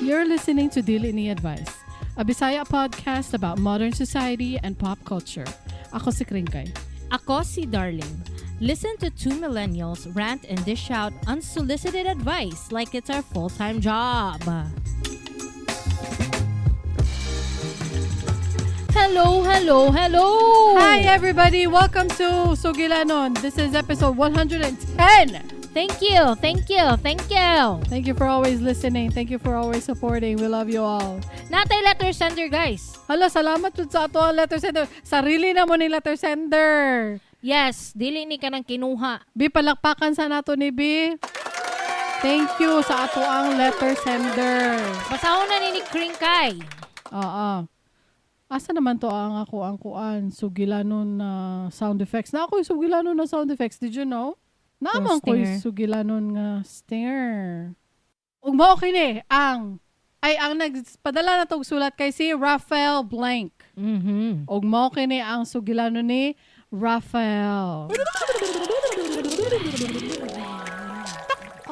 You're listening to Dili Ni Advice, a Bisaya podcast about modern society and pop culture. Ako si Kringkay. Ako si Darling. Listen to two millennials rant and dish out unsolicited advice like it's our full-time job. Hello, hello, hello! Hi everybody! Welcome to Sugilanon. This is episode 110. Thank you, thank you, thank you! Thank you for always listening. Thank you for always supporting. We love you all. Natay letter sender, guys. Hala, salamat po sa ato ang letter sender. Sarili na mo ni letter sender. Yes, dili ni ka nang kinuha. Bi, palakpakan sa nato ni Bi. Thank you sa ato ang letter sender. Basahon na ni Kringkay. Oo. Asa naman to ang ako ang kuan Sugilanon na sound effects. Na ako yung Sugilanon na sound effects. Did you know? Naman ko yung Sugilanon nga stinger. Ug mao kini ang nagpadala na tog sulat kay si Raphael Blank. Ug mao kini ang Sugilanon ni Raphael.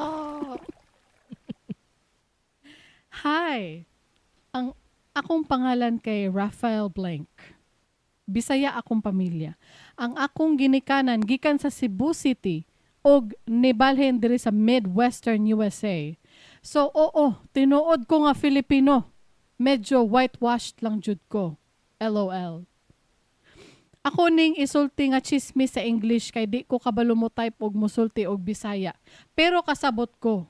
Oh. Hi. Ang akong pangalan kay Raphael Blank. Bisaya akong pamilya. Ang akong ginikanan gikan sa Cebu City og nibalhin diri sa Midwestern USA. So, tinuod ko nga Filipino. Medyo whitewashed lang jud ko. LOL. Ako ning isulti nga chismis sa English kay di ko kabalo mo type og musulti og Bisaya. Pero kasabot ko.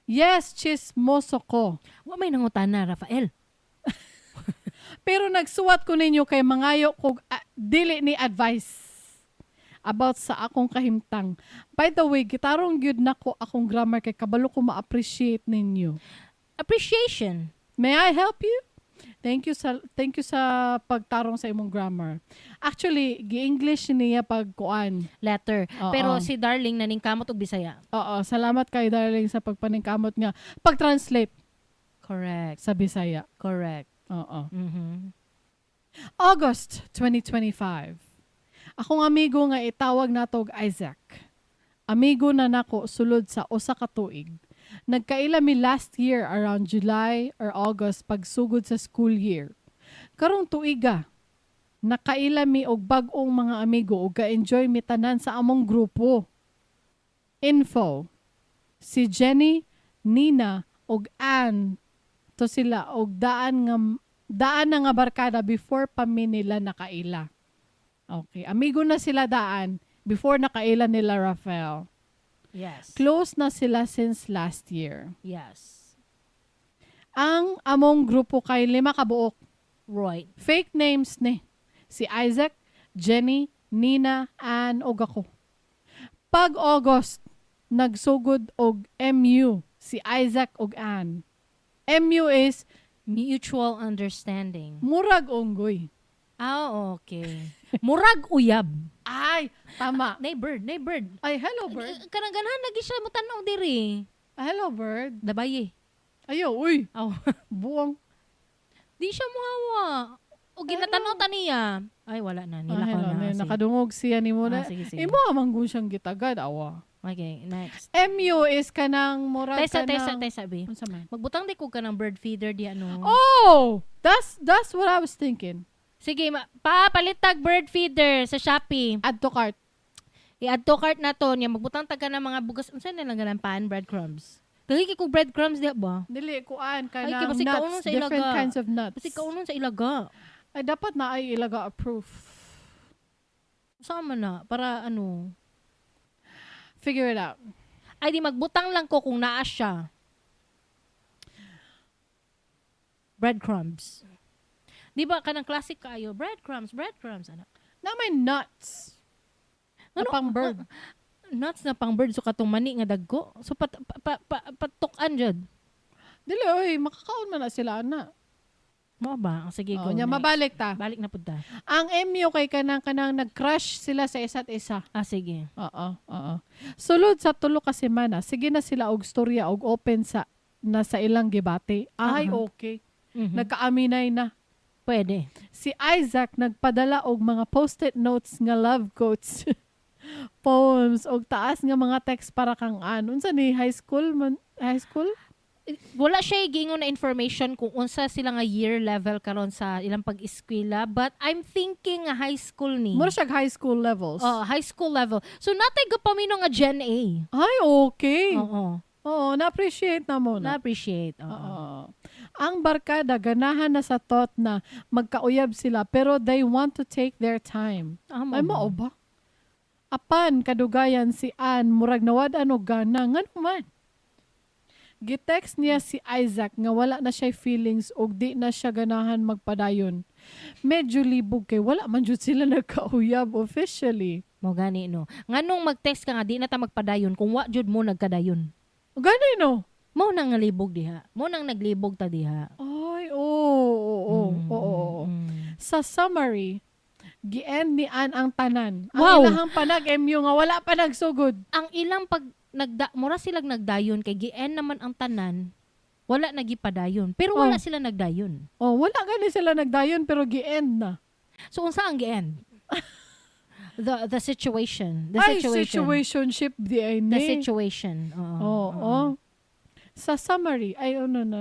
Yes, chismoso ko. Wa may nangutana, Rafael. Pero nagsuwat ko ninyo kay mangayo kog dili ni advice about sa akong kahimtang. By the way, gitarong gyud nako akong grammar kay kabalo ko ma-appreciate ninyo. Appreciation. May I help you? Thank you sa pagtarong sa imong grammar. Actually, gi-English niya pagkuan. Letter. Oo. Pero si Darling naningkamot og Bisaya. Oo, salamat kay Darling sa pagpaningkamot nga pag-translate Correct. sa Bisaya. Correct. Oo. Mhm. August 2025. Akong amigo nga itawag natog Isaac. Amigo na nako sulod sa usa ka tuig. Nagkaila mi last year around July or August pagsugod sa school year. Karong tuiga, nakaila mi og bag-ong mga amigo ug ka-enjoy mi tanan sa among grupo. Info. Si Jenny, Nina ug Ann to sila og daan na nga barkada before pa mi nila nakaila. Okay, amigo na sila daan before nakaila nila Raphael. Yes. Close na sila since last year. Yes. Ang among grupo kay 5 ka buok. Right. Fake names ni. Si Isaac, Jenny, Nina, Ann ug ako. Pag August, nagsugod og MU si Isaac ug Ann. MU is Mutual understanding. murag unggoy. Ah, okay. Murag uyab. Ay, tama. Nay bird. Ay, hello bird. Kanang ganahan lagi siya mo tanaw diri. Hello bird. Dabaye. Ayo, uy. Aw. Buwang. Di siya mohawa. O ginatanaw ta niya. Ay wala na nila ko na. Sige. Nakadungog siya ni mo na. Sige. Imo amang gun gitagad awa. Okay, next. MU is kanang murag Taysa bi. Unsa man? Magbutang di ko ka ng bird feeder di ano. Oh, that's what I was thinking. Sige, palitag bird feeder sa Shopee. Add to cart. I-add to cart na to niya. Magbutang taga ng mga bugas. Unsa na lang ganang pan breadcrumbs. Kaya kung breadcrumbs di ba? Dili kuan kanang Ay, kasi kaunon nuts, sa different ilaga. kinds of nuts. Kasi kaunon sa ilaga. Ay dapat na ay ilaga approve. Sama na para ano. Figure it out. Ay di magbutang lang ko kung naa siya. Breadcrumbs. Di ba kanang classic kaayo? Breadcrumbs, anak. Na may nuts. Na pang bird. Nuts na pang bird so katong mani nga dagko. So patukan jud. Dili oy, makakaon man na sila ana. Mo ba? Sige go. Nya next. mabalik ta. Balik na pud ta. Ang MU kay kanang nag-crush sila sa isa't isa. Sige. Oo. Sulod sa tulo ka semana, sige na sila og storya og open sa ilang gibati. Ay, okay. Mhm. Nagkaaminay na. Pwede. Si Isaac nagpadala og mga post-it notes nga love quotes. Poems og taas nga mga text para kang unsa ni high school? wala siya giingon na information kung unsa sila nga year level karon sa ilang pag-eskwela, but I'm thinking nga high school ni. Mura siya high school levels. Oh, high school level. So natay gapamino nga Gen A. Ay, okay. Oo. Oo, na-appreciate na mo na. Na-appreciate. Oo. Oo. Ang barkada, ganahan na sa thought na magkauyab sila, pero they want to take their time. Ay, mao ba? Apan, kadugayan si Ann, murag nawad ano gana, nga naman. Gitext niya si Isaac nga wala na siya feelings o di na siya ganahan magpadayon. Medyo libog kay wala man jud sila nagkauyab officially. Mo gani no. Nganong mag-text ka nga di na ta magpadayon kung wa jud mo nagkadayon. Gani no? Mo nang ngalibog diha. Mo nang naglibog ta diha. Ay, oo. Sa summary, gi-end ni Ann ang tanan. Ang Wow. ilahang panag-MU nga wala pa nagsugod. Ang ilang mura silang nagdayon kay GN naman ang tanan. Wala nagipadayon. Pero wala sila nagdayon. Oh, wala gani sila nagdayon pero gi-end na. So unsa ang GN? the situation. Situationship di ay The ni. situation. Oo. Sa summary, ay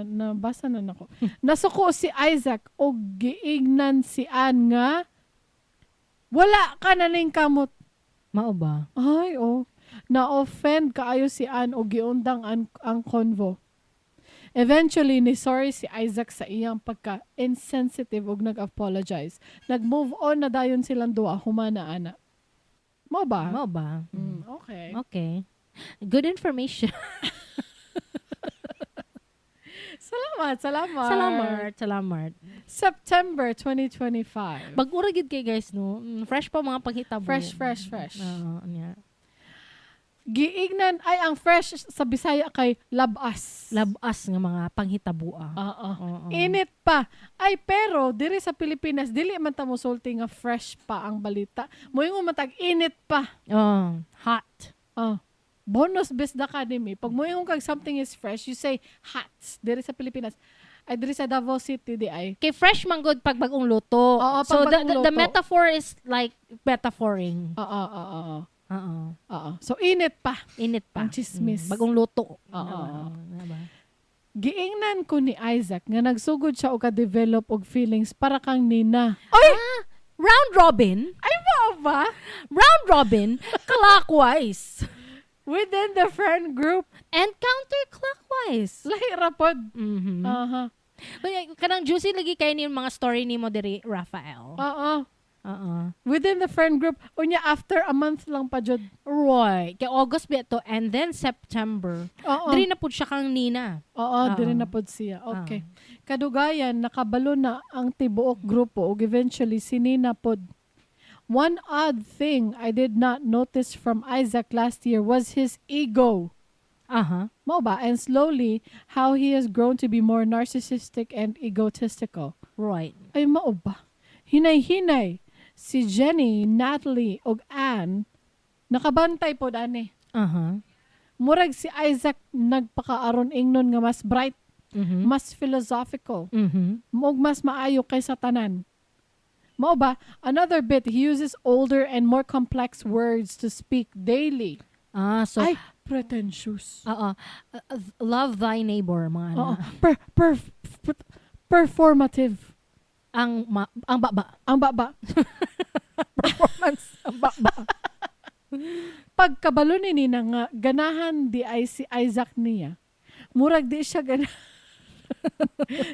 nabasa na nako. Nasuko si Isaac og giignan si Ann nga wala ka na ning kamot. Mao ba? Ay, na-offend kaayo si Ann o giundang ang convo. Eventually, ni sorry si Isaac sa iyang pagka-insensitive ug nag-apologize. Nag-move on na dayon silang duha, humana ana. Mo ba? Mao ba? Okay. Okay. Good information. Salamat. September 2025. Bag-ura gid kay guys no. Fresh pa mga paghitabo. Fresh. Yeah. Giignan ay ang fresh sa Bisaya kay labas. Labas nga mga panghitabo. Oo. Init pa. Ay pero diri sa Pilipinas dili man ta mosulti nga fresh pa ang balita. Moingon matag init pa. Hot. Bonus best the academy. Pag moingon kag something is fresh, you say hot. Diri sa Pilipinas. Ay diri sa Davao City di ay. Kay fresh man good pag bagong luto. Oo, so pag bagong the luto. metaphor is like metaphoring. Oo. Oo. So init pa. Init pa. Ang chismis. Bagong luto. Oo. Diba? Giingnan ko ni Isaac nga nagsugod siya og ka-develop og feelings para kang nina. Oy! Round robin? Ay mao ba? Round robin? Clockwise. Within the friend group. And counterclockwise. Lahi rapod. Mm-hmm. Aha. Kanang juicy lagi kayo ni mga story ni mo diri, Raphael. Oo. Oo. Within the friend group. Unya after a month lang pa jud. Right. Kay August beto and then September. Oo. Diri na pud siya kang nina. Oo, diri na pod siya. Okay. Kadugayan, nakabalo na ang tibuok grupo ug eventually sinina pod. One odd thing I did not notice from Isaac last year was his ego. Mo ba? And slowly, how he has grown to be more narcissistic and egotistical. Right. Ay, mao ba? Hinay-hinay. Si Jenny, Natalie, ug Ann, nakabantay po dani. Murag si Isaac nagpakaaron ingnon nga mas bright, mas philosophical, ug mas maayo kaysa tanan. Mao ba? Another bit, he uses older and more complex words to speak daily. So Ay, pretentious. love thy neighbor, mga Oo. Performative. ang baba. Ang baba. Performance. Ang baba. Pagkabalo ni Nina nga, ganahan di ay si Isaac niya. Murag di siya ganahan.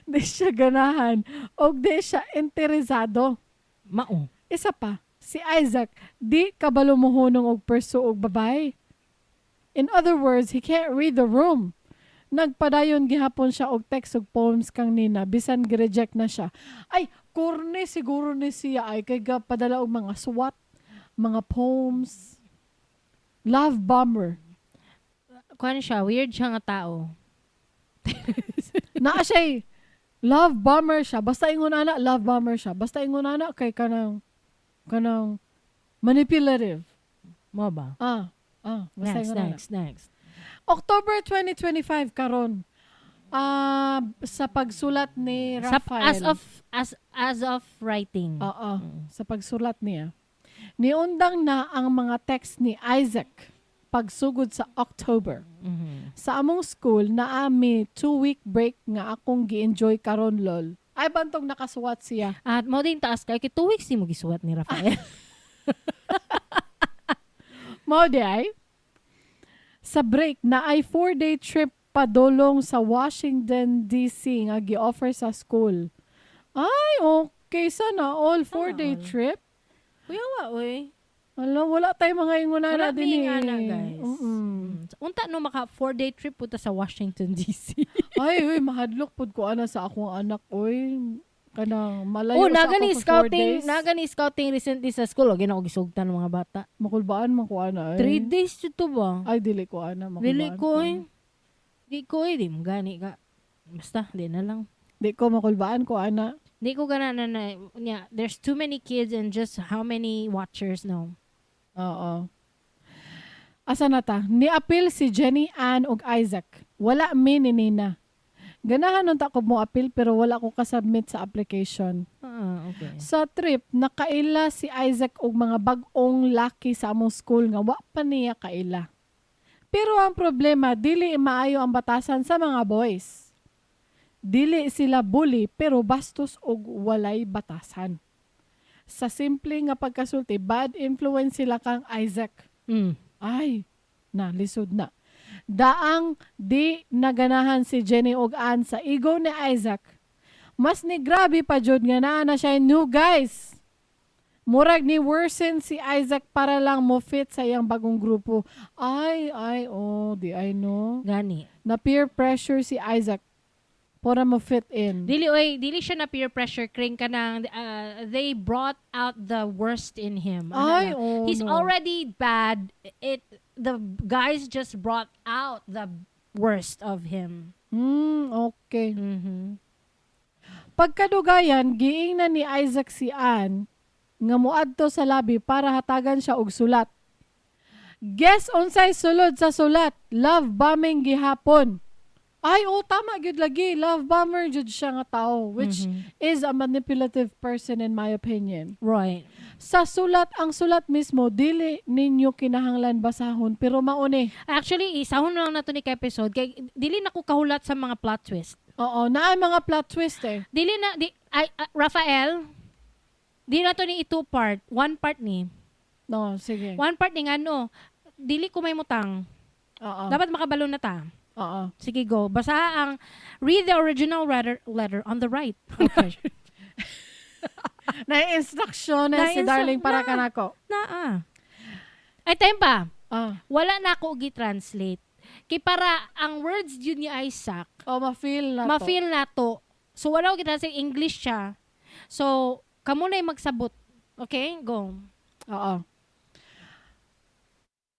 Di siya ganahan. O di siya interesado. Mao. Isa pa, si Isaac, di kabalo mohunong og perso og babae. In other words, he can't read the room. Nagpadayon gihapon siya og text og poems kang Nina, bisan gi-reject na siya. Ay, kurne siguro ni siya ay kay padala og mga suwat, mga poems. Love bomber. Kuan siya, weird siya nga tao. Naa siya love bomber siya. Basta ingon ana, love bomber siya. Basta ingon ana kay kanang manipulative. Mo ba? Basta ingon ana. Next. October 2025 karon. Sa pagsulat ni Raphael. As of writing. Sa pagsulat niya. Niundang na ang mga text ni Isaac pagsugod sa October. Mhm. Sa among school, naami 2-week break nga akong gi-enjoy karon lol. Ay, bantog nakasuwat siya. At mo din taas kay 2 weeks mo gisuwat ni Raphael. Mao di ay. Sa break, na ay 4-day trip padulong sa Washington, D.C. nga gi-offer sa school. Ay, okay. Sana all 4-day all. trip. Kuya wa oy. Wala tayong mga ingunana Wala din mi ana guys. Unta no maka 4-day trip puta sa Washington DC. Ay, uy, mahadlok pud ko ana sa akong anak, oy. Kanang malayo Oh, sa nagani ako for 4 scouting, days. nagani scouting recently sa school. Og gina og gisugtan ng mga bata. Makulbaan man ko ana. 3 days to ba? Ay, dili ko ana. Makulbaan Dili ko eh. Di ko eh, di mo gani ka. Basta, di na lang. Di ko makulbaan ko ana. Di ko gana na, yeah, there's too many kids and just how many watchers now. Oo. Asa na ta? Ni-appeal si Jenny Ann og Isaac. Wala mi ni Nina. Ganahan nun ta ko mo appeal pero wala ko kasubmit sa application. Okay. Sa trip, nakaila si Isaac og mga bag-ong laki sa among school nga wa pa niya kaila. Pero ang problema, dili maayo ang batasan sa mga boys. Dili sila bully pero bastos og walay batasan. Sa simple nga pagkasulti, bad influence sila kang Isaac. Ay, lisod na. Daang di naganahan si Jenny og Ann sa ego ni Isaac. Mas ni grabe pa jud nga naa na siya new guys. Murag ni worsen si Isaac para lang mo fit sa iyang bagong grupo. Di I know. Gani. Na peer pressure si Isaac para mo fit in. Dili siya na peer pressure kring kanang they brought out the worst in him. He's already bad. The guys just brought out the worst of him. Okay. Mhm. Pagkadugayan, giing na ni Isaac si Ann nga muadto sa labi para hatagan siya og sulat. Guess unsay sulod sa sulat? Love bombing gihapon. Ay, tama gyud lagi. Love bomber jud siya nga tao, which is a manipulative person in my opinion. Right. Sa sulat, ang sulat mismo, dili ninyo kinahanglan basahon, pero mauni. Actually, isahon lang na to ni episode kay dili na ko kahulat sa mga plot twist. Oo, naay mga plot twist eh. Raphael, di na to ni 2 part. 1 part ni. No, sige. 1 part ni ngano. Dili ko may mutang. Oo. Dapat makabalo na ta. Oo. Sige, go. Basta read the original letter on the right. Okay. Na-instruction na si darling para kanako. Ay, time pa. Wala na ako gi-translate. Kay para ang words yun ni Isaac, ma-feel na to. So, wala ko gi-translate. English siya. So, kamo na yung magsabot. Okay? Go. Oo.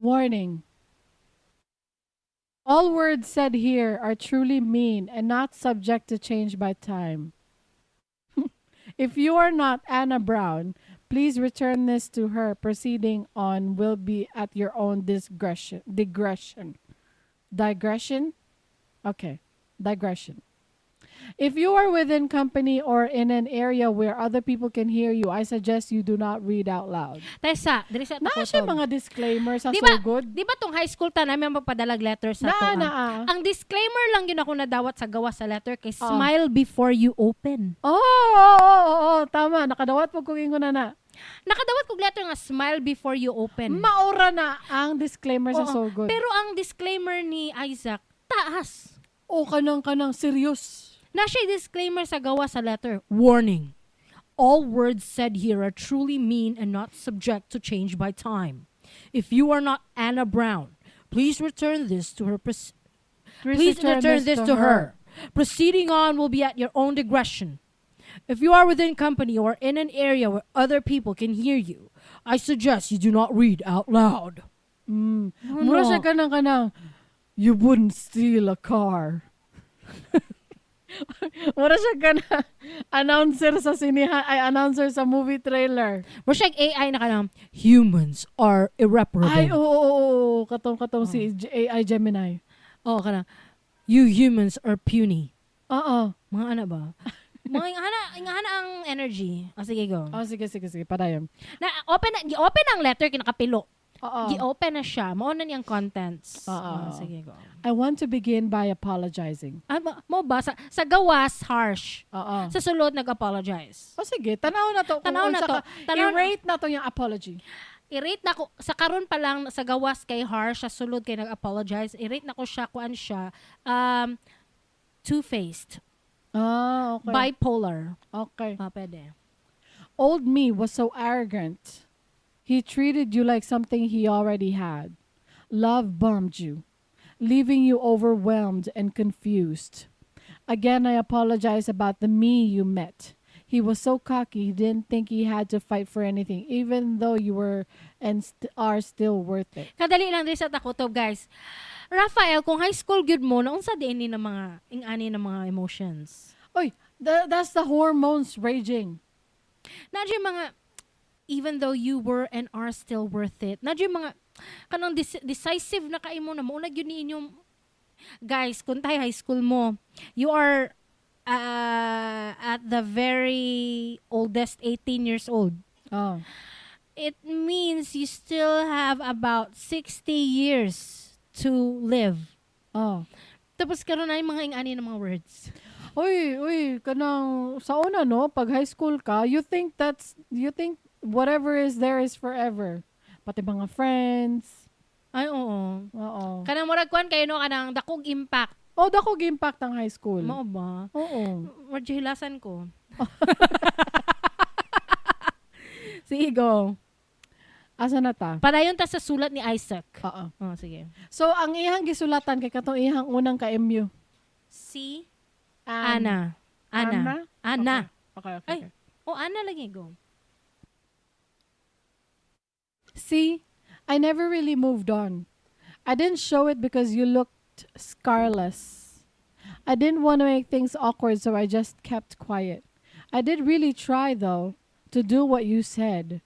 Warning. All words said here are truly mean and not subject to change by time. If you are not Anna Brown, please return this to her. Proceeding on will be at your own digression. Digression? Okay. Digression. If you are within company or in an area where other people can hear you, I suggest you do not read out loud. Tessa, dili sa Na siya mga disclaimer sa diba, so good. Di ba tong high school ta namin magpadalag letter sa to? Ang disclaimer lang yun ako nadawat sa gawa sa letter kay smile before you open. Tama. Nakadawat po kung ingon na. Nakadawat kong letter nga smile before you open. Maura na ang disclaimer sa so good. Pero ang disclaimer ni Isaac, taas. Kanang serious. Na siya disclaimer sa gawa sa letter. Warning. All words said here are truly mean and not subject to change by time. If you are not Anna Brown, please return this to her. Please return this to her. Proceeding on will be at your own digression. If you are within company or in an area where other people can hear you, I suggest you do not read out loud. Mura siya kanang, you wouldn't steal a car. Mura siya announcer sa sinihan, announcer sa movie trailer. Mura siya AI na kanang, humans are irreparable. Ay, katong si AI Gemini. Kanang, you humans are puny. Mga ano ba? Mga ingahana ang energy. Sige, go. Sige. Padayon. Open ang letter kinakapilo. Oo. Gi-open na siya. Mao na niyang contents. Oo. Sige, go. I want to begin by apologizing. Mo ba? Sa gawas, harsh. Oo. Sa sulod, nag-apologize. O sige, tanaw na to. Tanaw na to. Tanaw na- I-rate na to yung apology. I-rate na ko, sa karon pa lang, sa gawas kay harsh, sa sulod kay nag-apologize, i-rate na ko siya, kuan siya, two-faced. Okay. Bipolar. Okay. Pwede. Old me was so arrogant. He treated you like something he already had. Love bombed you, leaving you overwhelmed and confused. Again, I apologize about the me you met. He was so cocky, he didn't think he had to fight for anything, even though you were and are still worth it. Kadali lang din sa takutob, guys. Raphael, kung high school good mo, naunsa din ni ng mga ingani ng mga emotions? Oy, that's the hormones raging. Nadyo mga, even though you were and are still worth it, nadyo mga, kanang decisive na kaimo na mo, yun ni inyong, guys, kung tayo high school mo, you are at the very oldest 18 years old. Oh. It means you still have about 60 years to live. Oh. Tapos karon na yung mga ingani ng mga words. Uy, kanang sa una no, pag high school ka, you think whatever is there is forever. Pati mga friends. Ay, oo. Oo. Kanang murag kuan kayo no, kanang dakog impact. Oh, dakog impact ang high school. Mao ba? Oo. Medyo hilasan ko. Sige, go. Asa na ta? Padayon ta sa sulat ni Isaac. Oo. Oh, sige. So, ang ihang gisulatan kay katong ihang unang ka-MU. Si Anna. Ana. Okay. Ay, Ana lagi, go. See, I never really moved on. I didn't show it because you looked scarless. I didn't want to make things awkward, so I just kept quiet. I did really try, though, to do what you said.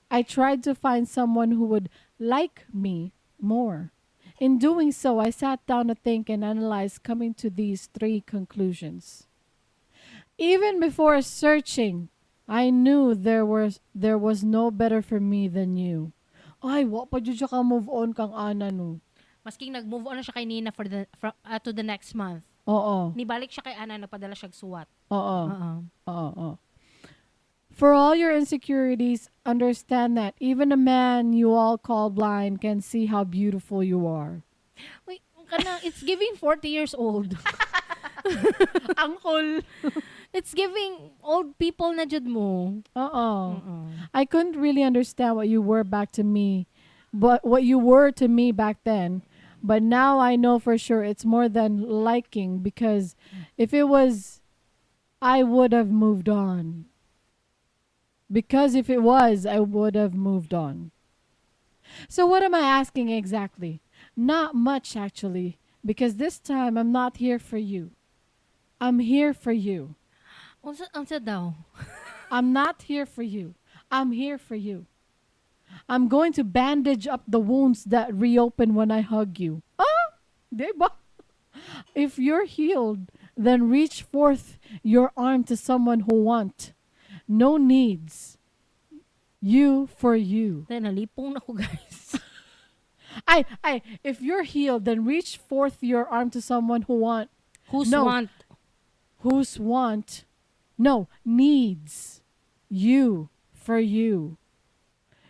I tried to find someone who would like me more. In doing so, I sat down to think and analyze, coming to these three conclusions. Even before searching, I knew there was no better for me than you. Ay, wa pa jud siya ka move on kang ana no. Masking nag-move on na siya kay Nina to the next month. Oo. Nibalik siya kay Ana, nagpadala siya suwat. Oo. Oo. Oo. For all your insecurities, understand that even a man you all call blind can see how beautiful you are. Wait, it's giving 40 years old. Angkol. It's giving old people na jud mo. Oo. I couldn't really understand what you were back to me, but what you were to me back then. But now I know for sure it's more than liking, because if it was, I would have moved on. Because if it was, I would have moved on. So what am I asking exactly? Not much, actually, because this time I'm not here for you. I'm here for you. Unsa daw? I'm not here for you. I'm here for you. I'm going to bandage up the wounds that reopen when I hug you. Ah, diba? If you're healed, then reach forth your arm to someone who want. No needs. You for you. Then nalipong na ko, guys. If you're healed, then reach forth your arm to someone who want. Who's No. want? Whose want. No, needs. You for you.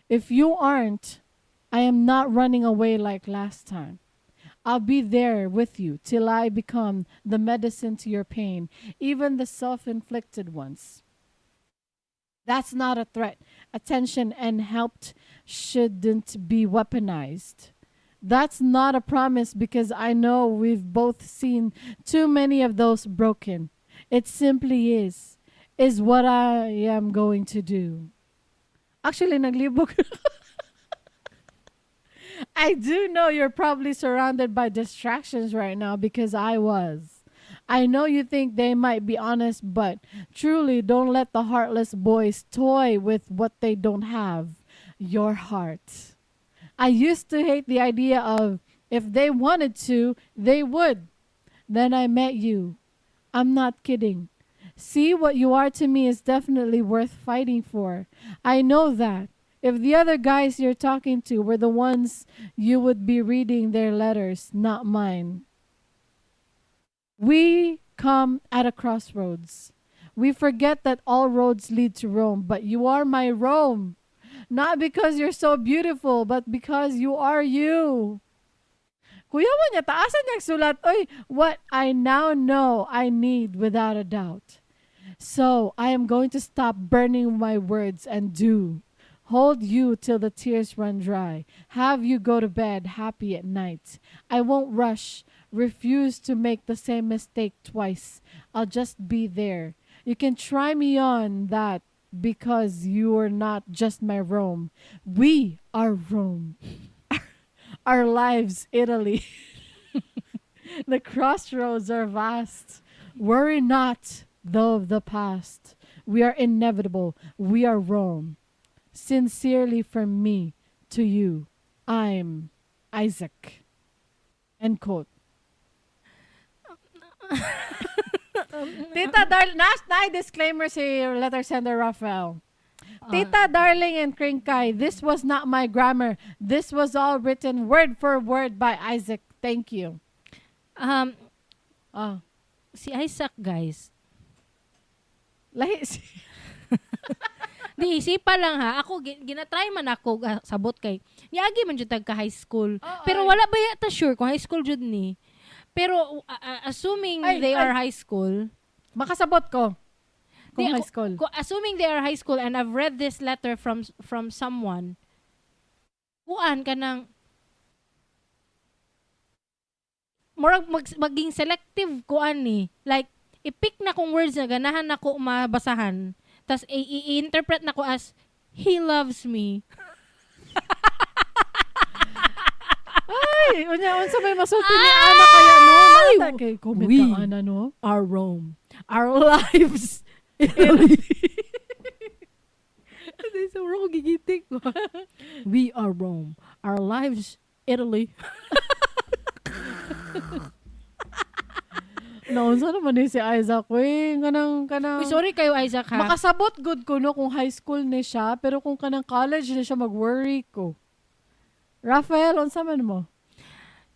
If you aren't, I am not running away like last time. I'll be there with you till I become the medicine to your pain, even the self-inflicted ones. That's not a threat. Attention and help shouldn't be weaponized. That's not a promise, because I know we've both seen too many of those broken. It simply is what I am going to do. Actually, naglibog. I do know you're probably surrounded by distractions right now, because I was. I know you think they might be honest, but truly don't let the heartless boys toy with what they don't have. Your heart. I used to hate the idea of, if they wanted to, they would. Then I met you. I'm not kidding. See, what you are to me is definitely worth fighting for. I know that. If the other guys you're talking to were the ones you would be reading their letters, not mine. We come at a crossroads. We forget that all roads lead to Rome, but you are my Rome. Not because you're so beautiful, but because you are you. Kuya mo niya, taasan niyang sulat, oy, what I now know I need without a doubt. So, I am going to stop burning my words and do. Hold you till the tears run dry. Have you go to bed happy at night. I won't rush, refuse to make the same mistake twice. I'll just be there. You can try me on that because you are not just my Rome. We are Rome. Our lives, Italy. The crossroads are vast. Worry not, though, of the past. We are inevitable. We are Rome. Sincerely from me to you, I'm Isaac. End quote. Tita Darling, disclaimer si letter sender Raphael. Tita Darling and Kringkay, this was not my grammar. This was all written word for word by Isaac. Thank you. Si Isaac, guys. Lahi Di, isipa lang ha. Ako, ginatry man ako sabot kay. Yagi man jud ka high school. Pero wala ba yata sure kung high school jud ni. Pero assuming they are high school. makasabot ko. Kung high school. Assuming they are high school and I've read this letter from someone, kuan ka ng murag maging selective kuan ni. Like, i-pick na kong words na ganahan na ko mabasahan. Tas i-interpret na ko as, he loves me. Ay, unsa may masulti ni Ana kaya no? Nata kay comment we ka Ana no? are Rome. Our lives. Hindi sa ko gigitik ko. We are Rome. Our lives, Italy. Naunsa naman ni si Isaac. Uy, kanang Uy, sorry kayo, Isaac, ha? makasabot good ko no kung high school ni siya, pero kung kanang college ni siya mag-worry ko. Raphael, unsa man mo?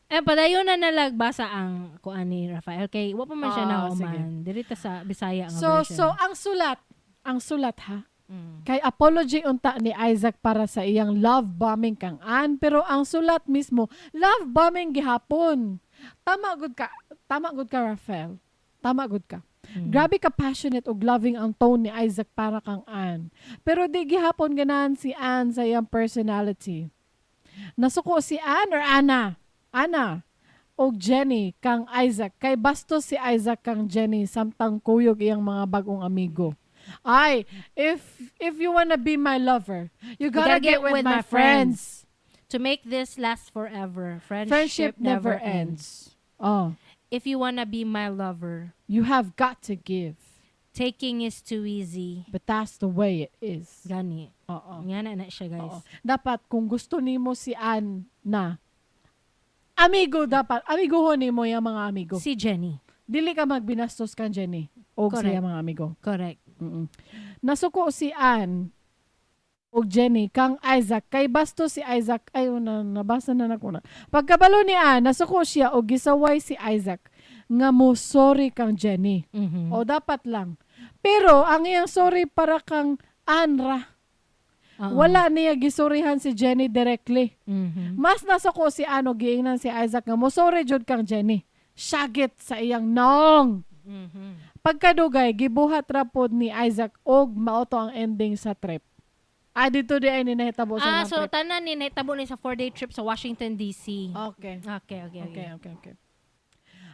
Padayon na nalagbasa ang kuan ni Raphael. Kay, wa pa man siya na sige. man. Dirita sa Bisaya ang version. So ang sulat ha. Kay apology unta ni Isaac para sa iyang love bombing kang an, pero ang sulat mismo, love bombing gihapon. Tama good ka Raphael. Tama good ka. Grabe ka passionate ug loving ang tone ni Isaac para kang Ann. Pero di gihapon ganahan si Ann sa iyang personality. Nasuko si Ann or Ana? Ana o Jenny kang Isaac. Kay bastos si Isaac kang Jenny samtang kuyog iyang mga bagong amigo. Ay, if you wanna be my lover, you gotta get with my friends. To make this last forever. Friendship never ends. Oh. If you wanna be my lover, You have got to give. taking is too easy. But that's the way it is. Gani. Oo. Nga na siya, guys. Oo. Dapat kung gusto nimo si Ann na amigo dapat. Amiguhon nimo yung mga amigo. Si Jenny. Dili ka magbinastos kan Jenny. O sa Correct. iyang mga amigo. Correct. Nasuko si Ann o Jenny kang Isaac. Kay basto si Isaac. Ay, nabasa na nakuna. Pagkabalo ni Ann, nasuko siya o gisaway si Isaac nga mo sorry kang Jenny. O dapat lang. Pero ang iyang sorry para kang Anra. Wala niya gisurihan si Jenny directly. Mas nasuko si Ano giingnan si Isaac nga mo sorry jud kang Jenny. Syagit sa iyang nong. Pagkadugay, gibuhat rapod ni Isaac og mauto ang ending sa trip. Dito di ay ninahitabo sa So trip. tanan ni naitabo ni sa 4-day trip sa Washington, D.C. Okay. Okay.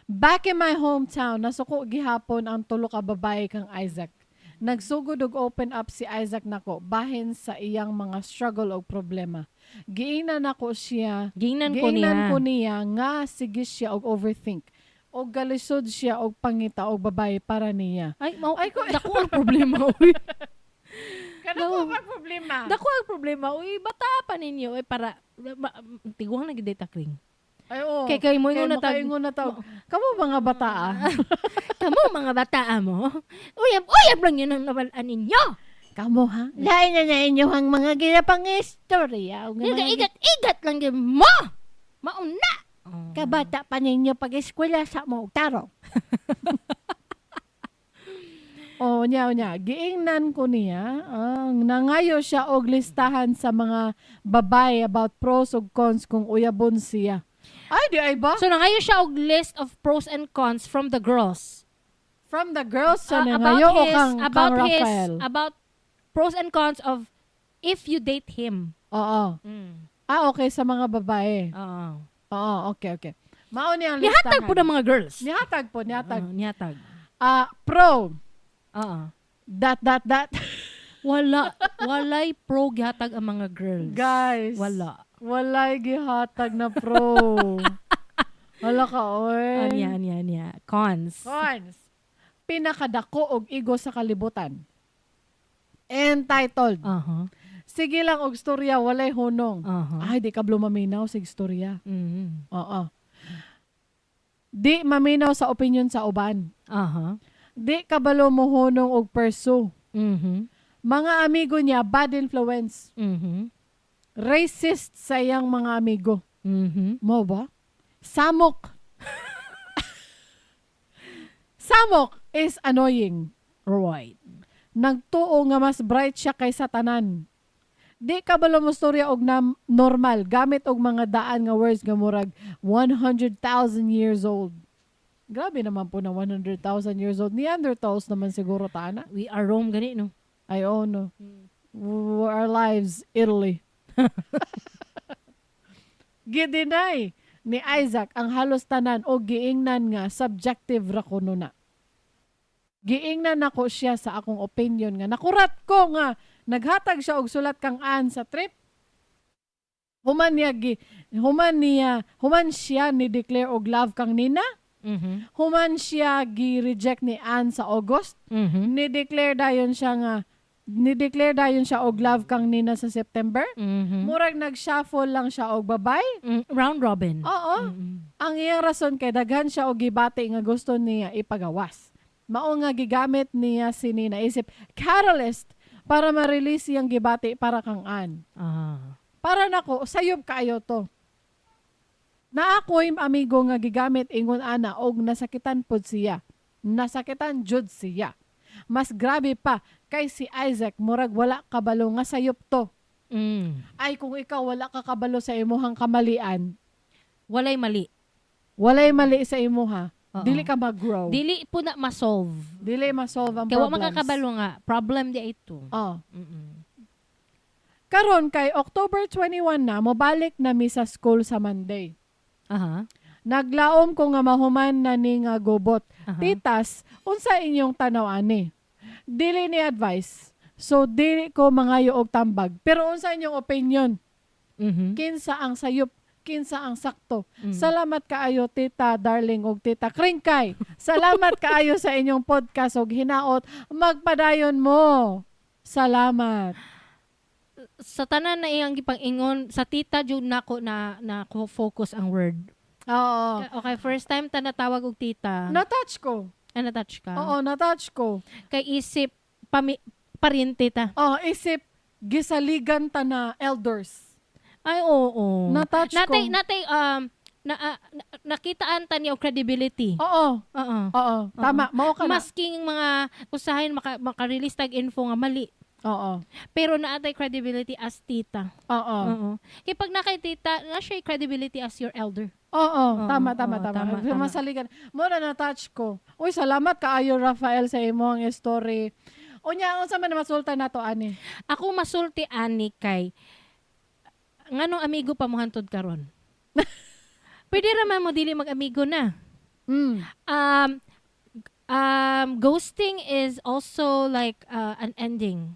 Back in my hometown, nasuko gihapon ang tulo ka babae kang Isaac. Nagsugod og open up si Isaac nako bahin sa iyang mga struggle og problema. Giingnan nako siya. Giingnan ko niya nga sige siya og overthink. O galisod siya og pangita og babae para niya. Dako ang problema, uy. Kanako ang problema. Dako ang problema, uy. Bata pa ninyo, para, tiguang na gideta kring. Ay, oo. Kay mo ingon na Kamo mga bataa. Kamo mga bata mo. Uyab lang yun ang nabalaan ninyo. Kamo ha? Lain na inyong mga ginapang istorya. Igat lang yun mo! Mauna! Kabata pa ninyo pag-eskwela sa mo. Taro. Nya. Giingnan ko niya. Nangayo siya og listahan sa mga babae about pros ug cons kung uyabon siya. Ay, di ay ba? So, nangayon siya og list of pros and cons from the girls. From the girls sa nangayo o kang Raphael? About pros and cons of if you date him. Oo. Okay, sa mga babae. Oo, okay. Mao niyang listahan. Nihatag po ng mga girls. Nihatag. Nihatag. Pro. That. Walay pro gihatag ang mga girls. Guys. Walay gihatag na pro. Wala ka, oy. Anya. Cons. Pinakadako og igo sa kalibutan. Entitled. Sige lang og storya, walay hunong. Ay, di ka maminaw sa istorya. Oo. Di maminaw sa opinion sa uban. Di kabalo mo hunong og perso. Mga amigo niya, bad influence. Racist sa iyang mga amigo. Mo ba? Samok. Samok is annoying. Right. Nagtuo nga mas bright siya kaysa tanan. Di kabalo mo storya og normal. Gamit og mga daan nga words nga murag 100,000 years old. Grabe naman po na 100,000 years old. Neanderthals naman siguro tana. We are Rome gani, no? I own no. Our lives, Italy. Gidinay ni Isaac ang halos tanan o giingnan nga subjective ra kuno na. Giingnan ako siya sa akong opinion nga nakurat ko nga naghatag siya og sulat kang an sa trip. Human siya ni declare og love kang nina. Human siya gi-reject ni Ann sa August. Ni-declare dayon siya og love kang nina sa September. Murag nag-shuffle lang siya og babay. Round robin. Oo. Ang iyang rason kay daghan siya og gibati nga gusto niya ipagawas. Mao nga gigamit niya sini naisip catalyst para ma-release iyang gibati para kang Ann. Para nako sayop kaayo to. Na ako'y amigo nga gigamit ingon ana og nasakitan pod siya. Nasakitan jud siya. Mas grabe pa kay si Isaac murag wala kabalo nga sayop to. Ay kung ikaw wala ka kabalo sa imuhang kamalian, Walay mali sa imuha. Dili ka mag-grow. Dili po na ma-solve. Dili ma-solve ang Kaya wa problems. makakabalo nga. Problem di ito. Karon kay October 21 na, mobalik na mi sa school sa Monday. Naglaom ko nga mahuman na ni nga gobot. Titas, unsa inyong tanaw ani? Dili ni advice. So, dili ko mangayo og tambag. Pero unsa inyong opinion? Kinsa ang sayop? Kinsa ang sakto? Salamat kaayo, tita, darling, og tita Kringkay. Salamat kaayo sa inyong podcast og hinaot. Magpadayon mo. Salamat. Sa tanan na iyang gipang-ingon, sa tita jud nako na focus ang word. Oo. Okay, first time ta natawag og tita. Na-touch ko. Na-touch ka? Oo, na-touch ko. Kay isip parinti ta. Isip gisaligan ta na elders. Ay, oo. Na-touch ko. Nakitaan ta niya og credibility. Oo. Tama. Mao ka na. Masking mga usahin maka-release tag info nga mali. Oo. Pero naatay credibility as tita. Oo. Kaya pag nakay tita, na-share credibility as your elder. Oo. Tama. Masaligan. Muna na-touch ko. Uy, salamat kaayo, Raphael, sa imong story. Unya, unsa man masulta nato ani? Ako masulti ani kay nganong amigo pa mo hantod karon. Pwede raman mo dili mag-amigo na. Ghosting is also like an ending.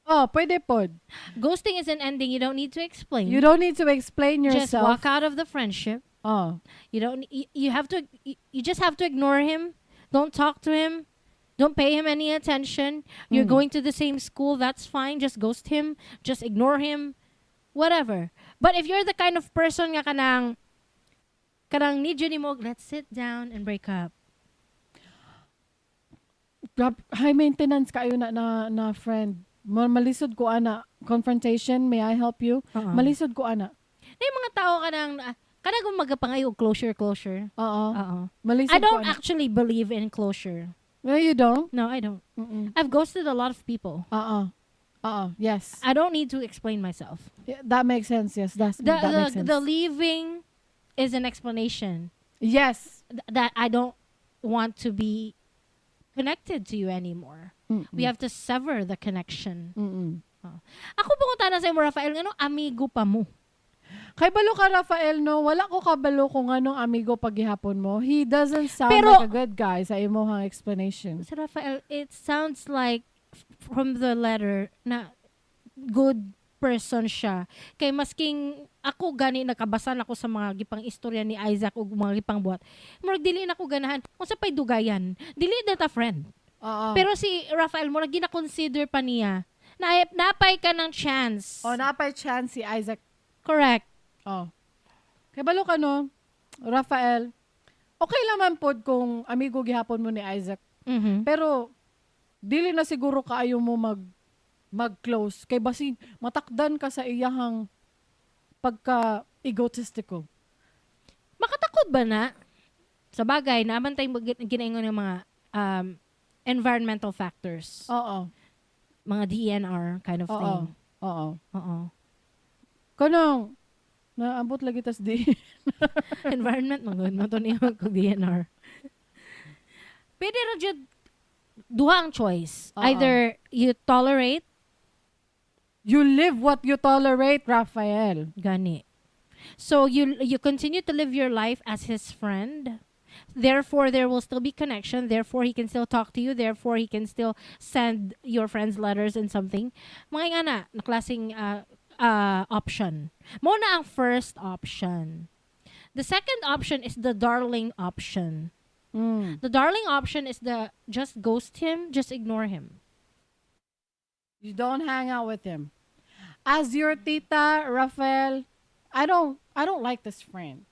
Pwede pod. Ghosting is an ending. You don't need to explain. You don't need to explain yourself. Just walk out of the friendship. You don't. You have to. You just have to ignore him. Don't talk to him. Don't pay him any attention. You're going to the same school. That's fine. Just ghost him. Just ignore him. Whatever. But if you're the kind of person nga kanang need you ni mo, let's sit down and break up. high maintenance kayo na friend. Malisod ko ana. Confrontation, may I help you? Malisod ko ana. Na yung mga tao kanang magapangayo closure. Oo. I Malisod ko don't ana. actually believe in closure. No, you don't? No, I don't. Mm-mm. I've ghosted a lot of people. Yes. I don't need to explain myself. Yeah, that makes sense. Yes, that makes sense. The leaving is an explanation Yes. that I don't want to be connected to you anymore. Mm-mm. We have to sever the connection. Mm-mm. Ako pungunta na sa mo, Raphael, ngano amigo pa mo? Kay balo ka, Raphael, no? Wala ko kabalo kung anong amigo paghihapon mo. He doesn't sound Pero, like a good guy sa imong explanation. Si Raphael, it sounds like from the letter na good person siya. Kay masking ako gani nakabasan ako sa mga gipang istorya ni Isaac ug mga gipang buhat. Murag dili na ko ganahan. Unsa pay dugayan? Dili na ta friend. Pero si Raphael murag gina-consider pa niya na napay ka ng chance. Napay chance si Isaac. Correct. Kay balo ka, no? Raphael, okay naman pod kung amigo gihapon mo ni Isaac. Mhm. Pero dili na siguro kaayo mo mag-close kay basig matakdan ka sa iyahang pagka egotistical. Makatakod ba na? Sa bagay, naman tayong ginaingon ng mga environmental factors. Oo. Mga DNR kind of thing. Oo. Kanang naabot lagi tas di. Environment magod mo to niyo kung DNR. Pwede ra jud duha ang choice. Either you tolerate, you live what you tolerate, Raphael. gani. So you continue to live your life as his friend. Therefore, there will still be connection. Therefore, he can still talk to you. Therefore, he can still send your friends letters and something. Mga nga na klaseng option. Mo na ang first option. The second option is the darling option. The darling option is the just ghost him, just ignore him. You don't hang out with him. As your tita, Raphael, I don't like this friend.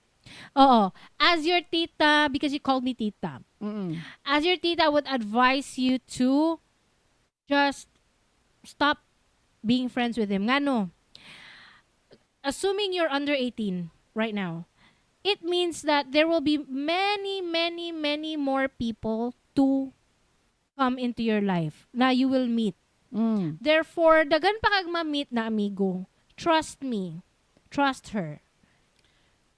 Oo. As your tita, because you called me tita. As your tita, I would advise you to just stop being friends with him. Ngano? Assuming you're under 18 right now, it means that there will be many more people to come into your life na you will meet. Therefore, dagan pa kag ma-meet na amigo. Trust me. Trust her.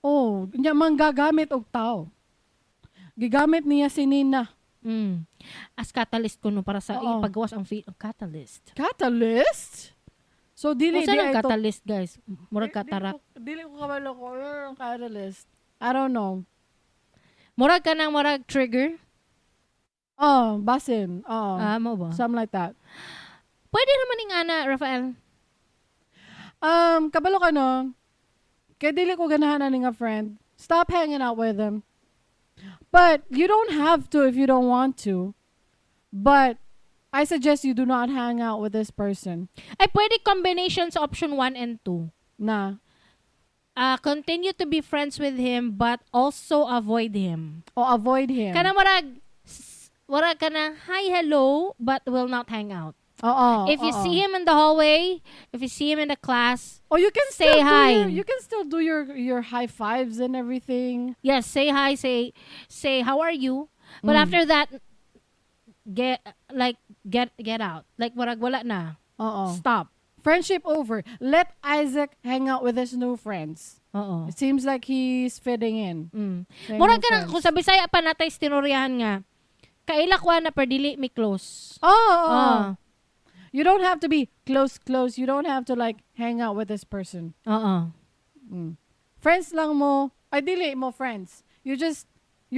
Nya man gagamit og tao. Gigamit niya si Nina. As catalyst ko no para sa Oo. ipagawas ang catalyst. Catalyst? So dili Kung saan ang ito- catalyst, guys? Murag katarak. Dili ko kabalo ko ang catalyst. I don't know. Murag ka ng murag trigger? Basin. Mo ba? Something like that. Pwede naman ni ana, Raphael. Kabalo ka, no? Kaya dili ko ganahan na nga friend. Stop hanging out with them. But you don't have to if you don't want to. But I suggest you do not hang out with this person. Ay, pwede combinations option 1 and 2. Na. Continue to be friends with him but also avoid him. O avoid him. Kana murag ka na, hi, hello, but will not hang out. If you see him in the hallway, if you see him in the class, you can say still hi. You can still do your high fives and everything. yes, say hi, say how are you? But after that, get out. Like murag wala na. Stop. Friendship over. Let Isaac hang out with his new friends. It seems like he's fitting in. Sa Murag new ka na, friends. kung sa Bisaya pa natay istinuryahan nga, kailakwa na per dili mi close. You don't have to be close. You don't have to like hang out with this person. Friends lang mo. Ay, dili mo friends. You're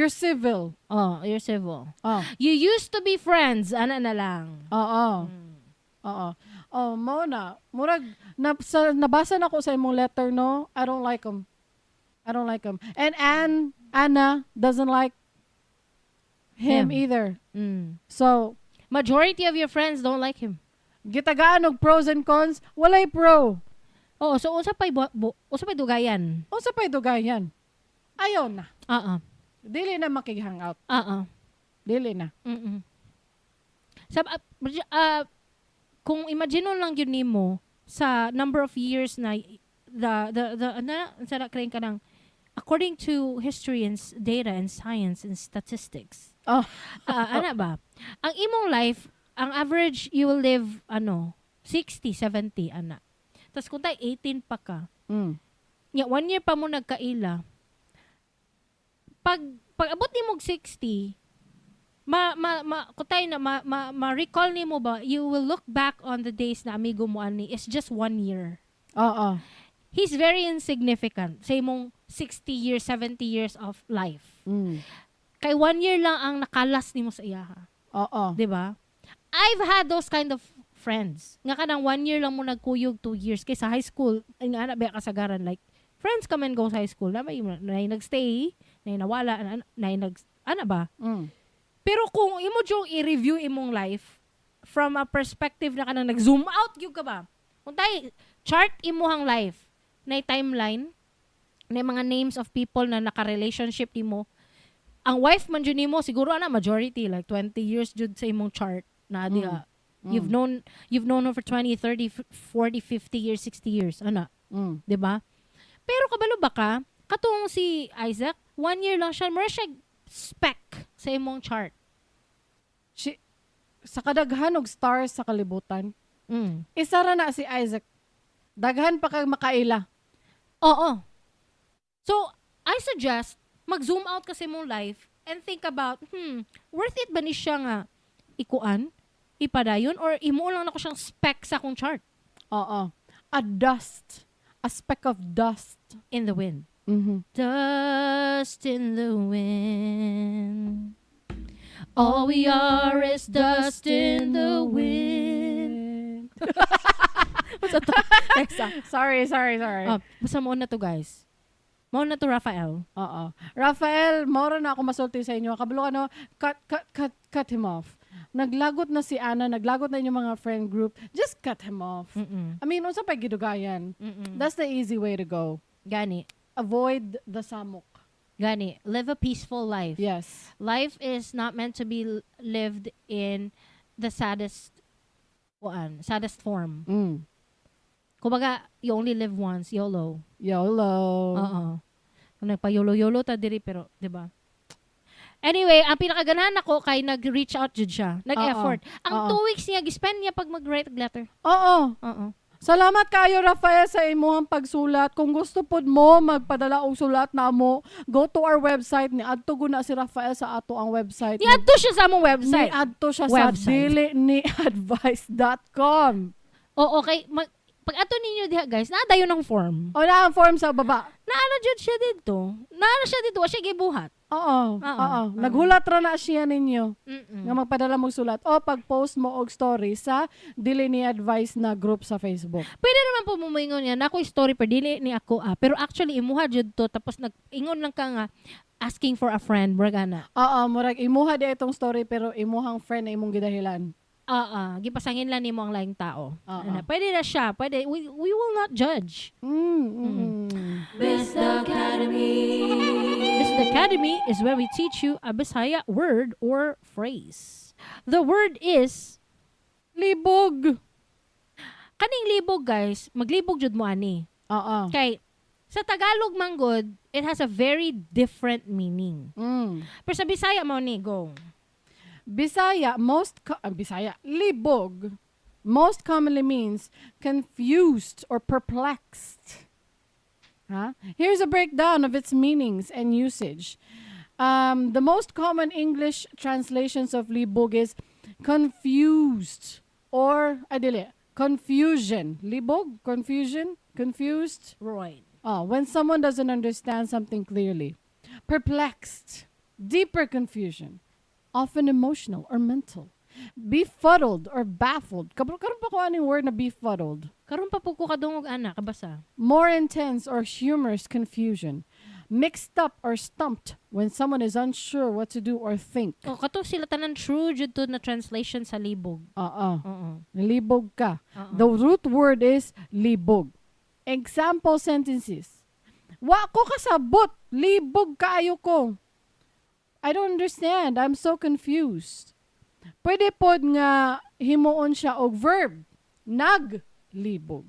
civil. You're civil. You used to be friends, ana na lang. Mona. Murag, nabasa na ko sa imong letter, no? I don't like him. And Anna doesn't like him either. So, Majority of your friends don't like him. gitagaan og pros and cons, walay pro. So unsa pay dugayan? Unsa pay dugayan? Ayaw na. Dili na makig-hangout. Uh-uh. Dili na. Mm-mm. Kung imagine lang yun nimo sa number of years na ka ng according to history and data and science and statistics. Oh. Ana ba? Ang imong life, ang average you will live 60, 70 ana. Tapos kung tayo 18 pa ka, nya 1 year pa mo nagkaila. Pag abot ni mo 60, ma-recall ni mo ba, you will look back on the days na amigo mo ani is just 1 year. Oo. He's very insignificant sa imong 60 years, 70 years of life. Kay 1 year lang ang nakalas ni mo sa iya. Oo. 'Di ba? I've had those kind of friends. Nga kanang 1 year lang mo nagkuyog, 2 years. Kay sa high school, nga na ba kasagaran, like, friends come and go sa high school. Na nagstay, na nawala, na ba? Pero kung imo yung i-review imong life from a perspective na kanang nag-zoom out gyud ka ba? Kung tayo chart imuhang life, na timeline, na mga names of people na naka-relationship nimo. Ang wife man jud nimo siguro ana majority like 20 years jud sa imong chart na diha. You've known her for 20, 30, 40, 50 years, 60 years ana. 'Di ba? Pero kabalo ba ka? Katong si Isaac, 1 year lang siya, mura siya speck sa imong chart. Sa kadaghan og stars sa kalibutan. Isa ra na si Isaac. Daghan pa kag makaila. Oo. So, I suggest mag-zoom out kasi mong life and think about, worth it ba ni siya nga ikuan, ipadayon, or imo lang na ko siyang speck sa akong chart? Oo. A speck of dust. In the wind. Dust in the wind. All we are is dust in the wind. What's that? Sorry. Basta mo na to, guys. Mo na to, Raphael. Oo. Raphael, mora na ako masulti sa inyo. Kabalo cut him off. Naglagot na si Ana, naglagot na inyong mga friend group. Just cut him off. I mean, unsa pa gidugayan? That's the easy way to go. Gani. Avoid the samok. Gani. Live a peaceful life. Yes. Life is not meant to be lived in the saddest form. Kumbaga, you only live once, YOLO. Oo. Nagpa-YOLO ta diri pero, 'di ba? Anyway, ang pinakaganahan ako kay nag-reach out jud siya, nag-effort. Ang 2 weeks niya gispend niya pag mag-write letter. Oo. Salamat kayo, Raphael, sa imuhang pagsulat. Kung gusto pod mo magpadala og sulat namo, go to our website. Niadto guna si Raphael sa ato ang website. Niadto siya sa among website. Niadto siya sa diliniadvice.com. Oo, okay. Pag ato ninyo diha, guys, naadayon ng form. O na ang form sa baba. Naana jud siya dito. Wa siya gibuhat. Oo. Naghulat ra na siya ninyo. Nga magpadala mo sulat o pag-post mo og story sa Dili Ni Advice na group sa Facebook. Pwede naman po mumingon yan. Ako story per dili ni ako pero actually imuha jud to tapos nag-ingon lang ka nga asking for a friend, murag. Murag imuha di itong story pero imuhang friend na imong gidahilan. Gipasangin lang nimo ang laing tao. Pwede na siya. Pwede. We will not judge. Best Academy. Best Academy is where we teach you a Bisaya word or phrase. The word is libog. Kaning libog, guys, maglibog jud mo ani. Kay sa Tagalog manggod, it has a very different meaning. Pero sa Bisaya mo ni go. Bisaya, libog, most commonly means confused or perplexed. Here's a breakdown of its meanings and usage. The most common English translations of libog is confused or, confusion. Libog, confusion, confused. Right. When someone doesn't understand something clearly. Perplexed, deeper confusion. Often emotional or mental. Befuddled or baffled. Karon pa ko aning word na befuddled. Karon pa po ko kadungog ana kabasa. More intense or humorous confusion. Mixed up or stumped when someone is unsure what to do or think. Kato sila tanan true jud to na translation sa libog. Libog ka. The root word is libog. Example sentences. Wa ko kasabot, libog kaayo ko. I don't understand. I'm so confused. Pwede pod nga himuon siya og verb. Naglibog.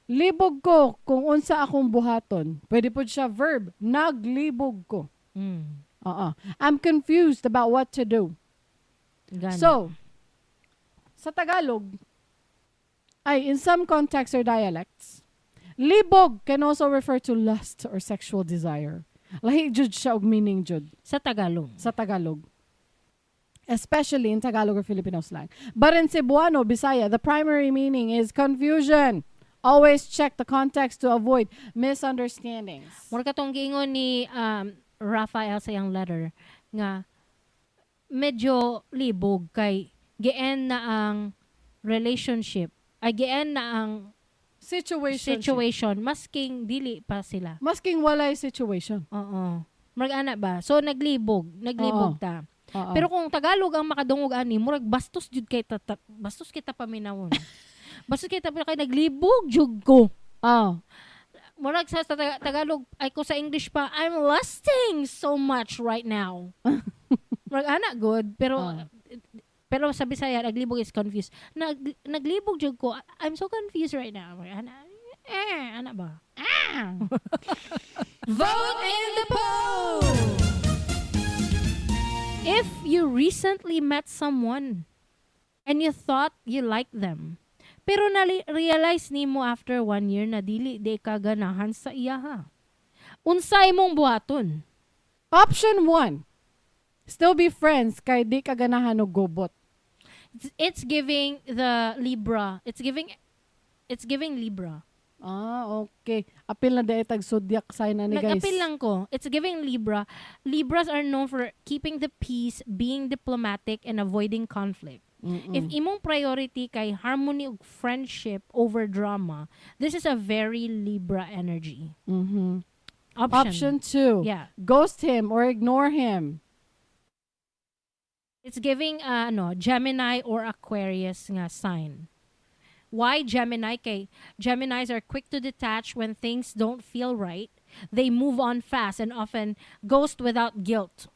Libog ko kung unsa akong buhaton. Pwede pod siya verb. Naglibog ko. I'm confused about what to do. Gani. So, sa Tagalog, in some contexts or dialects, libog can also refer to lust or sexual desire. Lahi jud siya og meaning jud sa Tagalog. sa Tagalog. Especially in Tagalog or Filipino slang. But in Cebuano, Bisaya, the primary meaning is confusion. Always check the context to avoid misunderstandings. Mura katong giingon ni Raphael sa iyang letter nga medyo libog kay gi-end na ang relationship. Ay gi-end na ang situation masking dili pa sila. Masking walay situation. Oo. Murag ana ba? So naglibog ta. Pero kung Tagalog ang makadungog ani, murag bastos jud kay bastos kita paminawon. Bastos kita kay naglibog jud ko. Murag sa Tagalog ay ko sa English pa, I'm lusting so much right now. Murag ana good, pero sa Bisaya naglibog is confused. Naglibog jud ko. I'm so confused right now. Ana ba? Vote in the poll. If you recently met someone and you thought you liked them, pero na-realize nimo after 1 year na dili di ka ganahan sa iya ha. Unsay mong buhaton? Option 1. Still be friends kay di ka ganahan og gobot. It's giving the Libra. It's giving Libra. Okay. Apil na dahil tag-zodiac sign na ni guys. Nag-apil lang ko. It's giving Libra. Libras are known for keeping the peace, being diplomatic, and avoiding conflict. If imong priority kay harmony ug friendship over drama, this is a very Libra energy. Option 2. Yeah. Ghost him or ignore him. It's giving Gemini or Aquarius nga sign. Why Gemini? Kay Geminis are quick to detach when things don't feel right. They move on fast and often ghost without guilt.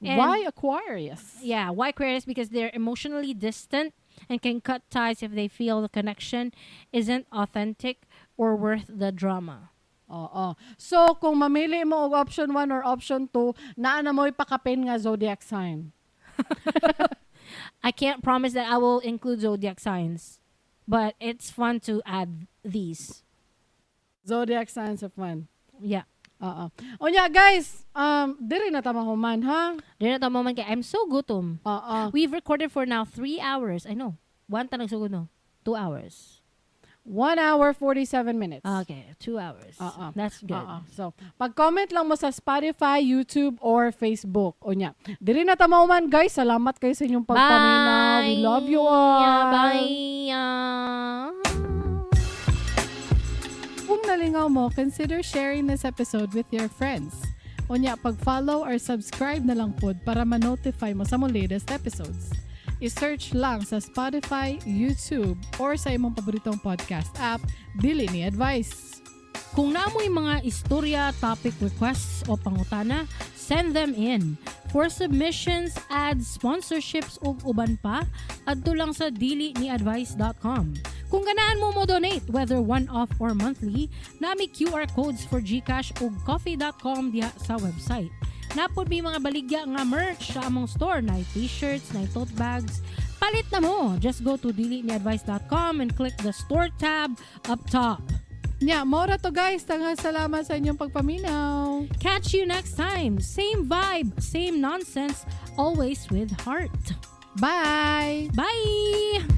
And why Aquarius? Yeah, why Aquarius? Because they're emotionally distant and can cut ties if they feel the connection isn't authentic or worth the drama. So, kung mamili mo og option 1 or option 2, naa na mo'y pakapin nga zodiac sign. I can't promise that I will include zodiac signs, but it's fun to add these. Zodiac signs are fun. Yeah. Onya guys, diri na tama human ha. Diri na tama man kay I'm so gutom. We've recorded for now 3 hours. I know. 1 ta nagsugod no. 2 hours. 1 hour 47 minutes. Okay, 2 hours. That's good. So, pag-comment lang mo sa Spotify, YouTube, or Facebook. Onya. Diri na tama human guys. Salamat kayo sa inyong pagpaminaw. We love you all. Bye. Kung nalingaw mo, consider sharing this episode with your friends. Onya, pag-follow or subscribe na lang pod para ma-notify mo sa mong latest episodes. I-search lang sa Spotify, YouTube, or sa imong paboritong podcast app, Dili Ni Advice. Kung naamoy mga istorya, topic requests o pangutana, send them in. For submissions, ads, sponsorships o uban pa, adto lang sa diliniadvice.com. Kung ganahan mo donate, whether one-off or monthly, nami QR codes for GCash o coffee.com diha sa website. Napod may mga baligya nga merch sa among store, na t-shirts, na tote bags. Palit na mo. Just go to diliniadvice.com and click the store tab up top. Mora to guys. Tanghang salamat sa inyong pagpaminaw. Catch you next time. Same vibe, same nonsense, always with heart. Bye! Bye!